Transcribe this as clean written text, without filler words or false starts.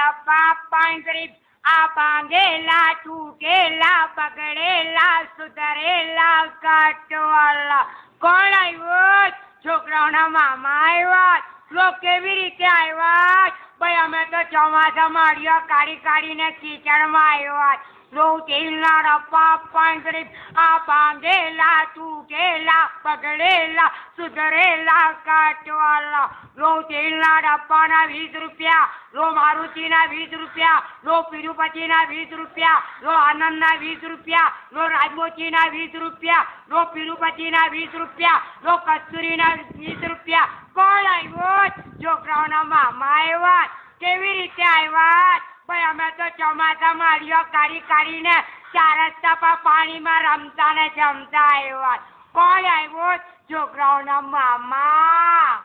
રપા પાંગરી આ ભાંગેલા તૂટેલા બગડેલા સુધરેલા કાટવાલા કોણ આવ્યો? છોકરાઓના મામા આવ્યા. લોક કેવી રીતે આવ્યા? ભાઈ અમે તો ચોમાસા માળીઓ કાઢી કાઢીને કીચડમાં આવ્યા. લો તેલના રપા પાંગરી આ ભાંગેલા તૂટેલા બગડેલા સુધરેલા કાટવાલા લો તેલના ડબ્બાના 20 રૂપિયા, લો મારુતિના 20 રૂપિયા, લો તિરુપતિના 20 રૂપિયા, લો આનંદના 20 રૂપિયા, લો રાજમોચીના 20 રૂપિયા, લો તિરુપતિના 20 રૂપિયા, લો કસ્તુરીના 20 રૂપિયા. કોણ આવ્યો? છોકરાઓના મામા આવ્યા. કેવી રીતે આવ્યા? ભાઈ અમે તો ચોમાસા માળીઓ કાઢી કાઢીને ચાર રસ્તા પર પાણીમાં રમતા ને જમતા આવ્યા. કોણ આવ્યો? છોકરાઓના મામા.